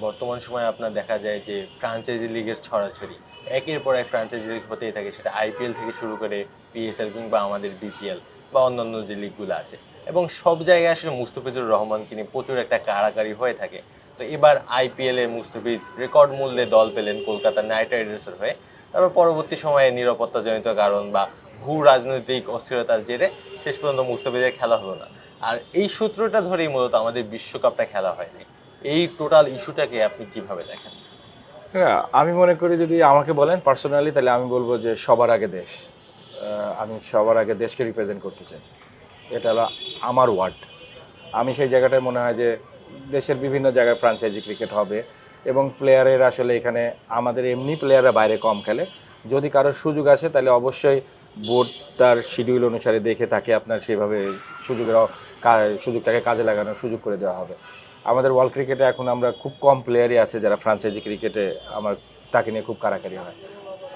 বর্তমান সময়ে আপনার দেখা যায় যে ফ্র্যাঞ্চাইজি লিগের ছড়াছড়ি। একের পর এক ফ্র্যাঞ্চাইজি লিগ হতেই থাকে। সেটা আইপিএল থেকে শুরু করে পিএসএল কিংবা আমাদের বিপিএল বা অন্যান্য যে লিগগুলো আছে। এবং সব জায়গায় আসলে মুস্তাফিজুর রহমানকে নিয়ে প্রচুর একটা কাড়াকাড়ি হয়ে থাকে। তো এবার আইপিএলে মুস্তাফিজ রেকর্ড মূল্যে দল পেলেন কলকাতা নাইট রাইডার্সের হয়ে। তারপর পরবর্তী সময়ে নিরাপত্তাজনিত কারণ বা ভূ রাজনৈতিক অস্থিরতার জেরে শেষ পর্যন্ত মুস্তাফিজের খেলা হলো না। আর এই সূত্রটা ধরেই মূলত আমাদের বিশ্বকাপটা খেলা হয়নি। এই টোটাল ইস্যুটাকে আপনি কিভাবে দেখেন? হ্যাঁ, আমি মনে করি যদি আমাকে বলেন পার্সোনালি তাহলে আমি বলব যে সবার আগে দেশ। আমি সবার আগে দেশকে রিপ্রেজেন্ট করতে চাই। এটা হলো আমার ওয়ার্ড। আমি সেই জায়গাটায় মনে হয় যে দেশের বিভিন্ন জায়গায় ফ্র্যাঞ্চাইজি ক্রিকেট হবে এবং প্লেয়ারের আসলে এখানে আমাদের এমনি প্লেয়াররা বাইরে কম খেলে। যদি কারোর সুযোগ আসে তাহলে অবশ্যই বোর্ড তার শিডিউল অনুসারে দেখে তাকে আপনার সেভাবে সুযোগের সুযোগটাকে কাজে লাগানোর সুযোগ করে দেওয়া হবে। আমাদের ওয়ার্ল্ড ক্রিকেটে এখন আমরা খুব কম প্লেয়ারই আছে যারা ফ্র্যাঞ্চাইজি ক্রিকেটে আমার তাকে নিয়ে খুব কাড়াকাড়ি হয়।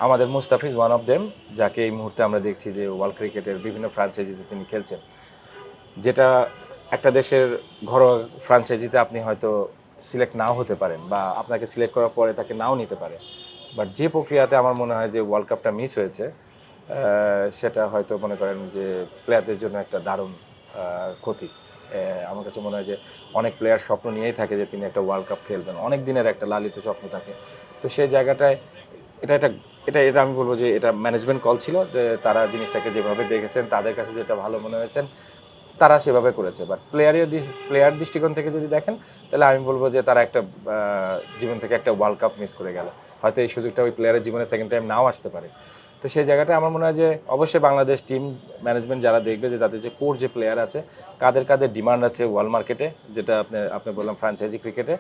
আমাদের মুস্তাফিজ ওয়ান অফ দেম, যাকে এই মুহূর্তে আমরা দেখছি যে ওয়ার্ল্ড ক্রিকেটের বিভিন্ন ফ্র্যাঞ্চাইজিতে তিনি খেলছেন, যেটা একটা দেশের ঘরোয়া ফ্র্যাঞ্চাইজিতে আপনি হয়তো সিলেক্ট নাও হতে পারেন বা আপনাকে সিলেক্ট করার পরে তাকে নাও নিতে পারে। বাট যে প্রক্রিয়াতে আমার মনে হয় যে ওয়ার্ল্ড কাপটা মিস হয়েছে, সেটা হয়তো মনে করেন যে প্লেয়ারদের জন্য একটা দারুণ ক্ষতি। আমার কাছে মনে হয় যে অনেক প্লেয়ার স্বপ্ন নিয়েই থাকে যে তিনি একটা ওয়ার্ল্ড কাপ খেলবেন, অনেক দিনের একটা লালিত স্বপ্ন থাকে। তো সেই জায়গাটায় এটা এটা এটা এটা আমি বলবো যে এটা ম্যানেজমেন্ট কল ছিল, যে তারা জিনিসটাকে যেভাবে দেখেছেন তাদের কাছে যেটা ভালো মনে হয়েছেন তারা সেভাবে করেছে। বাট প্লেয়ার দৃষ্টিকোণ থেকে যদি দেখেন তাহলে আমি বলবো যে তারা একটা জীবন থেকে একটা ওয়ার্ল্ড কাপ মিস করে গেল। হয়তো এই সুযোগটা ওই প্লেয়ারের জীবনে সেকেন্ড টাইম নাও আসতে পারে। তো সেই জায়গাটা আমার মনে হয় যে অবশ্যই বাংলাদেশ টিম ম্যানেজমেন্ট যারা দেখবে যে তাদের যে কোর যে প্লেয়ার আছে, কাদের কাদের ডিমান্ড আছে ওয়ার্ল্ড মার্কেটে, যেটা আপনি বললাম ফ্র্যাঞ্চাইজি ক্রিকেটে,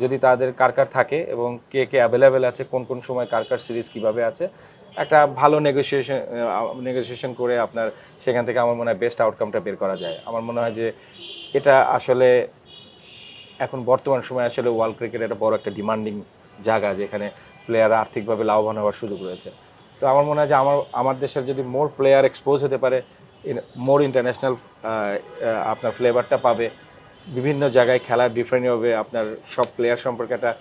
যদি তাদের কার কার থাকে এবং কে কে অ্যাভেলেবেল আছে, কোন কোন সময় কার কার সিরিজ কীভাবে আছে, একটা ভালো নেগোসিয়েশন করে আপনার সেখান থেকে আমার মনে হয় বেস্ট আউটকামটা বের করা যায়। আমার মনে হয় যে এটা আসলে এখন বর্তমান সময়ে আসলে ওয়ার্ল্ড ক্রিকেট একটা বড় একটা ডিমান্ডিং জায়গা, যেখানে প্লেয়াররা আর্থিকভাবে লাভবান হওয়ার সুযোগ রয়েছে। তো আমার মনে হয় যে আমার দেশের যদি মোর প্লেয়ার এক্সপোজ হতে পারে, মোর ইন্টারন্যাশনাল আপনার ফ্লেভারটা পাবে, বিভিন্ন জায়গায় খেলার ডিফারেন্ট হবে, আপনার সব প্লেয়ার সম্পর্কে একটা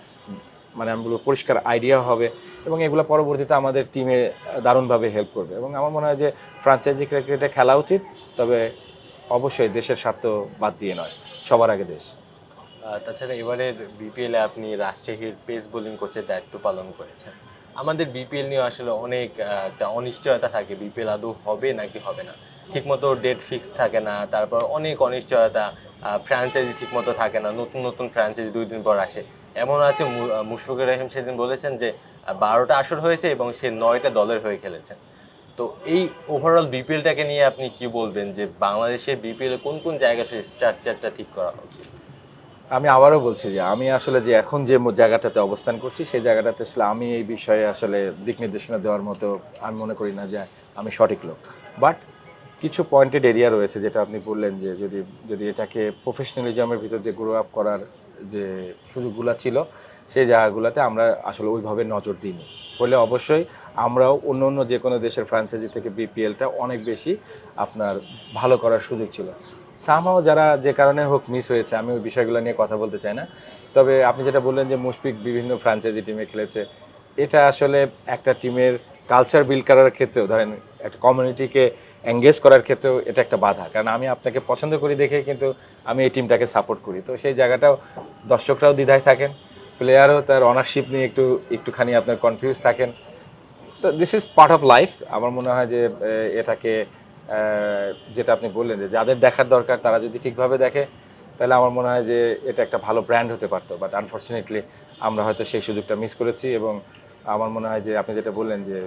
মানে আমি বলবো পরিষ্কার আইডিয়া হবে এবং এগুলো পরবর্তীতে আমাদের টিমে দারুণভাবে হেল্প করবে। এবং আমার মনে হয় যে ফ্র্যাঞ্চাইজি ক্রিকেটে খেলা উচিত, তবে অবশ্যই দেশের স্বার্থ বাদ দিয়ে নয়, সবার আগে দেশ। তাছাড়া এবারের বিপিএলে আপনি রাজশাহীর পেস বোলিং কোচের দায়িত্ব পালন করেছেন। আমাদের বিপিএল নিয়ে আসলে অনেক একটা অনিশ্চয়তা থাকে, বিপিএল আদৌ হবে নাকি হবে না। ঠিকমতো ডেট ফিক্স থাকে না, তারপর অনেক অনিশ্চয়তা, ফ্র্যাঞ্চাইজি ঠিকমতো থাকে না, নতুন নতুন ফ্র্যাঞ্চাইজি ২ দিন পর আসে। এমন আছে মুশফিকুর রহিম সেদিন বলেছেন যে ১২টা আসর হয়েছে এবং সে ৯টা দলের হয়ে খেলেছেন। তো এই ওভারঅল বিপিএলটাকে নিয়ে আপনি কি বলবেন যে বাংলাদেশের বিপিএল কোন কোন জায়গায় সেই স্ট্রাকচারটা ঠিক করা উচিত? আমি আবারও বলছি যে আমি আসলে যে এখন যে জায়গাটাতে অবস্থান করছি সেই জায়গাটাতে আসলে আমি এই বিষয়ে আসলে দিক নির্দেশনা দেওয়ার মতো আমি মনে করি না যে আমি সঠিক লোক। বাট কিছু পয়েন্টেড এরিয়া রয়েছে, যেটা আপনি বললেন যে যদি যদি এটাকে প্রফেশনালিজমের ভিতর দিয়ে গ্রো আপ করার যে সুযোগগুলো ছিল, সেই জায়গাগুলোতে আমরা আসলে ওইভাবে নজর দিইনি। হলে অবশ্যই আমরাও অন্য অন্য যে কোনো দেশের ফ্র্যাঞ্চাইজি থেকে বিপিএলটা অনেক বেশি আপনার ভালো করার সুযোগ ছিল। সামহাও যারা যে কারণে হোক মিস হয়েছে, আমি ওই বিষয়গুলো নিয়ে কথা বলতে চাই না। তবে আপনি যেটা বললেন যে মুশফিক বিভিন্ন ফ্র্যাঞ্চাইজি টিমে খেলেছে, এটা আসলে একটা টিমের কালচার বিল্ড করার ক্ষেত্রেও, ধরেন একটা কমিউনিটিকে এঙ্গেজ করার ক্ষেত্রেও এটা একটা বাধা। কারণ আমি আপনাকে পছন্দ করি দেখেই কিন্তু আমি এই টিমটাকে সাপোর্ট করি। তো সেই জায়গাটাও দর্শকরাও দ্বিধায় থাকেন, প্লেয়ারও তার অনারশিপ নিয়ে একটুখানি আপনার কনফিউজ থাকেন। তো this is part of life. আমার মনে হয় যে এটাকে যেটা আপনি বললেন যে যাদের দেখার দরকার তারা যদি ঠিকভাবে দেখে, তাহলে আমার মনে হয় যে এটা একটা ভালো ব্র্যান্ড হতে পারতো। বাট আনফর্চুনেটলি আমরা হয়তো সেই সুযোগটা মিস করেছি। এবং আমার মনে হয় যে আপনি যেটা বললেন যে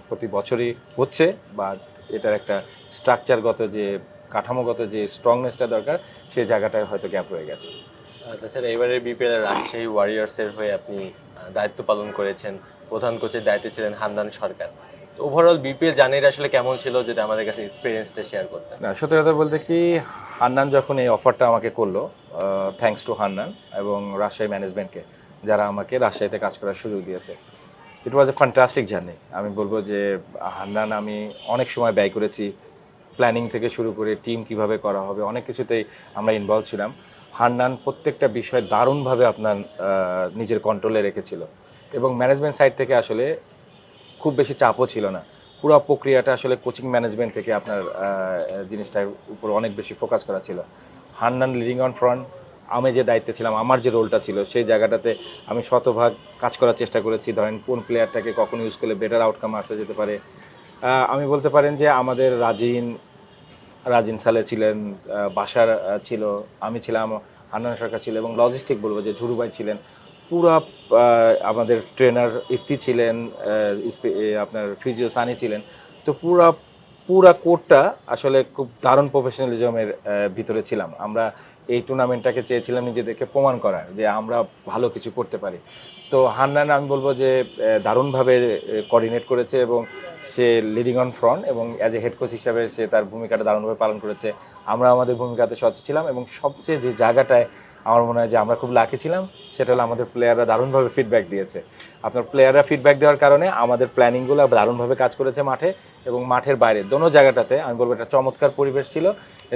প্রতি বছরই হচ্ছে, বা এটার একটা স্ট্রাকচারগত যে কাঠামোগত যে স্ট্রংনেসটা দরকার, সেই জায়গাটায় হয়তো গ্যাপ রয়ে গেছে। তাছাড়া এবারের বিপিএল রাজশাহী ওয়ারিয়র্সের হয়ে আপনি দায়িত্ব পালন করেছেন। প্রধান কোচের দায়িত্বে ছিলেন হান্নান সরকার। তো ওভারঅল বিপিএল জার্নিটা আসলে কেমন ছিল, যদি আমাদের কাছে এক্সপিরিয়েন্সটা শেয়ার করতেন? না, সত্যি কথা বলতে কি, হান্নান যখন এই অফারটা আমাকে করলো, থ্যাঙ্কস টু হান্নান এবং রাজশাহী ম্যানেজমেন্টকে, যারা আমাকে রাজশাহীতে কাজ করার সুযোগ দিয়েছে। ইট ওয়াজ এ ফ্যান্টাস্টিক জার্নি। আমি বলবো যে হান্নান, আমি অনেক সময় ব্যয় করেছি, প্ল্যানিং থেকে শুরু করে টিম কিভাবে করা হবে, অনেক কিছুতেই আমরা ইনভলভ ছিলাম। হান্নান প্রত্যেকটা বিষয় দারুণভাবে আপনার নিজের কন্ট্রোলে রেখেছিল এবং ম্যানেজমেন্ট সাইড থেকে আসলে খুব বেশি চাপও ছিল না। পুরো প্রক্রিয়াটা আসলে কোচিং ম্যানেজমেন্ট থেকে আপনার জিনিসটার উপর অনেক বেশি ফোকাস করা ছিল। হান্নান লিডিং অন ফ্রন্ট, আমি যে দায়িত্বে ছিলাম, আমার যে রোলটা ছিল সেই জায়গাটাতে আমি শতভাগ কাজ করার চেষ্টা করেছি। ধরেন কোন প্লেয়ারটাকে কখন ইউজ করলে বেটার আউটকাম আসা যেতে পারে। আমি বলতে পারেন যে আমাদের রাজিন সালে ছিলেন, বাশার ছিল, আমি ছিলাম, হান্নান সরকার ছিল এবং লজিস্টিক বলবো যে ঝুরু ভাই ছিলেন। পুরা আমাদের ট্রেনার ইফতি ছিলেন, আপনার ফিজিও সানি ছিলেন। তো পুরা কোর্টটা আসলে খুব দারুণ প্রফেশনালিজমের ভিতরে ছিলাম। আমরা এই টুর্নামেন্টটাকে চেয়েছিলাম নিজেদেরকে প্রমাণ করার যে আমরা ভালো কিছু করতে পারি। তো হান্নান আমি বলবো যে দারুণভাবে কোঅর্ডিনেট করেছে এবং সে লিডিং অন ফ্রন্ট এবং অ্যাজ এ হেড কোচ হিসাবে সে তার ভূমিকাটা দারুণভাবে পালন করেছে। আমরা আমাদের ভূমিকাতে সৎ ছিলাম এবং সবচেয়ে যে জায়গাটায় আমার মনে হয় যে আমরা খুব লাকি ছিলাম সেটা হলো আমাদের প্লেয়াররা দারুণভাবে ফিডব্যাক দিয়েছে। আপনার প্লেয়াররা ফিডব্যাক দেওয়ার কারণে আমাদের প্ল্যানিংগুলো দারুণভাবে কাজ করেছে মাঠে এবং মাঠের বাইরে দোনো জায়গাটাতে আমি বলবো একটা চমৎকার পরিবেশ ছিল,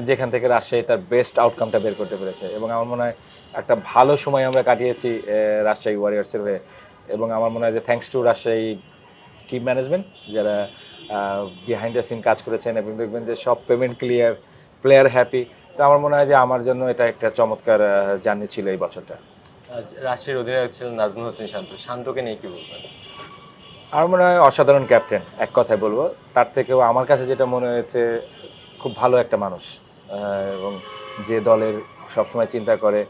যেখান থেকে রাজশাহী তার বেস্ট আউটকামটা বের করতে পেরেছে এবং আমার মনে হয় একটা ভালো সময় আমরা কাটিয়েছি রাজশাহী ওয়ারিয়ার্সের হয়ে। এবং আমার মনে হয় যে thanks to Rajshahi team management যারা বিহাইন্ড দ্য সিন কাজ করেছেন এবং দেখবেন যে সব পেমেন্ট ক্লিয়ার, প্লেয়ার হ্যাপি। তো আমার মনে হয় যে আমার জন্য এটা একটা চমৎকার জার্নি ছিল এই বছরটা। আজ রাজশাহীর অধিনায়ক ছিলেন নাজমুল হোসেন শান্ত, শান্তকে নিয়ে কি বলবেন? আমার মনে হয় অসাধারণ ক্যাপ্টেন, এক কথায় বলবো। তার থেকেও আমার কাছে যেটা মনে হয়েছে খুব ভালো একটা মানুষ এবং যে দলের সবসময় চিন্তা করে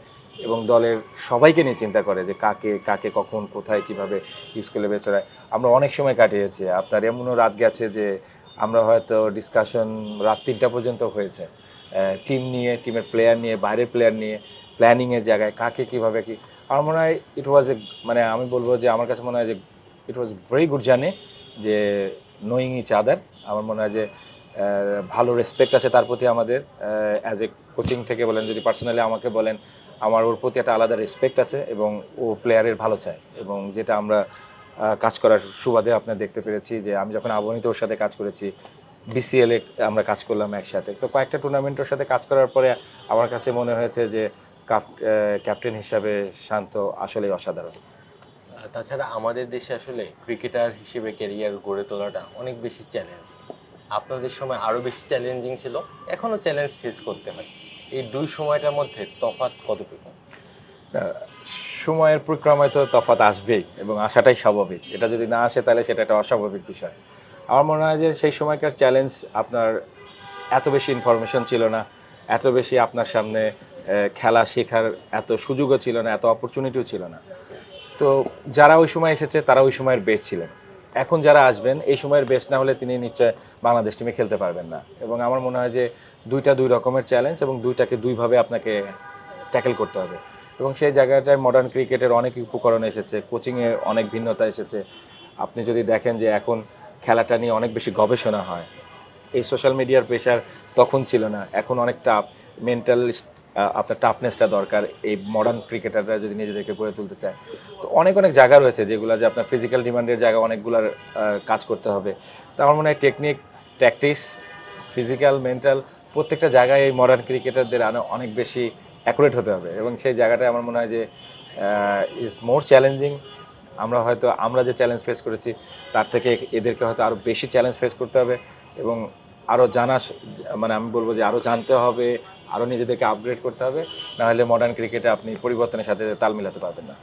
এবং দলের সবাইকে নিয়ে চিন্তা করে যে কাকে কাকে কখন কোথায় কিভাবে ইউজ করলে বেস্ট হয়। আমরা অনেক সময় কাটিয়েছি, আপনার এমনও রাত গেছে যে আমরা হয়তো ডিসকাশন রাত 3টা পর্যন্ত হয়েছে টিম নিয়ে, টিমের প্লেয়ার নিয়ে, বাইরের প্লেয়ার নিয়ে, প্ল্যানিংয়ের জায়গায় কাকে কীভাবে কী। আমার মনে হয় ইট ওয়াজ এ, মানে আমি বলবো যে আমার কাছে মনে হয় যে ইট ওয়াজ ভেরি গুড জার্নি, যে নোয়িং ইচ আদার। আমার মনে হয় যে ভালো রেসপেক্ট আছে তার প্রতি আমাদের অ্যাজ এ কোচিং থেকে বলেন, যদি পার্সোনালি আমাকে বলেন, আমার ওর প্রতি একটা আলাদা রেসপেক্ট আছে এবং ও প্লেয়ারের ভালো চায় এবং যেটা আমরা কাজ করার সুবাদে আপনার দেখতে পেরেছি যে আমি যখন আবহানিত ওর সাথে কাজ করেছি, বিসিএলে আমরা কাজ করলাম একসাথে, তো কয়েকটা টুর্নামেন্টের সাথে কাজ করার পরে আমার কাছে মনে হয়েছে যে ক্যাপ্টেন হিসাবে শান্ত আসলেই অসাধারণ। তাছাড়া আমাদের দেশে আসলে ক্রিকেটার হিসেবে ক্যারিয়ার গড়ে তোলাটা অনেক বেশি চ্যালেঞ্জিং। আপনাদের সময় আরও বেশি চ্যালেঞ্জিং ছিল, এখনও চ্যালেঞ্জ ফেস করতে হয়। এই দুই সময়টার মধ্যে তফাৎ কতটুকু? সময়ের পরিক্রমায় তো তফাৎ আসবেই এবং আসাটাই স্বাভাবিক। এটা যদি না আসে তাহলে সেটা একটা অস্বাভাবিক বিষয়। আমার মনে হয় যে সেই সময়কার চ্যালেঞ্জ আপনার এত বেশি ইনফরমেশন ছিল না, এত বেশি আপনার সামনে খেলা শেখার এত সুযোগও ছিল না, এত অপরচুনিটিও ছিল না। তো যারা ওই সময় এসেছে তারা ওই সময়ের বেস্ট ছিলেন। এখন যারা আসবেন এই সময়ের বেস্ট না হলে তিনি নিশ্চয় বাংলাদেশ টিমে খেলতে পারবেন না। এবং আমার মনে হয় যে দুইটা দুই রকমের চ্যালেঞ্জ এবং দুইটাকে দুইভাবে আপনাকে ট্যাকেল করতে হবে। এবং সেই জায়গাটায় মডার্ন ক্রিকেটের অনেক উপকরণ এসেছে, কোচিংয়ে অনেক ভিন্নতা এসেছে। আপনি যদি দেখেন যে এখন খেলাটা নিয়ে অনেক বেশি গবেষণা হয়, এই সোশ্যাল মিডিয়ার প্রেশার তখন ছিল না, এখন অনেক টাফ মেন্টাল আপনার টাফনেসটা দরকার এই মডার্ন ক্রিকেটাররা যদি নিজেদেরকে গড়ে তুলতে চায়। তো অনেক জায়গা রয়েছে যেগুলো যে আপনার ফিজিক্যাল ডিমান্ডের জায়গা অনেকগুলোর কাজ করতে হবে। তো আমার মনে হয় টেকনিক, ট্যাকটিক্স, ফিজিক্যাল, মেন্টাল প্রত্যেকটা জায়গায় এই মডার্ন ক্রিকেটারদের অনেক বেশি অ্যাকুরেট হতে হবে এবং সেই জায়গাটায় আমার মনে হয় যে ইজ মোর চ্যালেঞ্জিং। আমরা যে চ্যালেঞ্জ ফেস করেছি তার থেকে এদেরকে হয়তো আরও বেশি চ্যালেঞ্জ ফেস করতে হবে এবং আরও মানে আমি বলবো যে আরও জানতে হবে, আরও নিজেদেরকে আপগ্রেড করতে হবে, নাহলে মডার্ন ক্রিকেটে আপনি পরিবর্তনের সাথে তাল মেলাতে পারবেন না।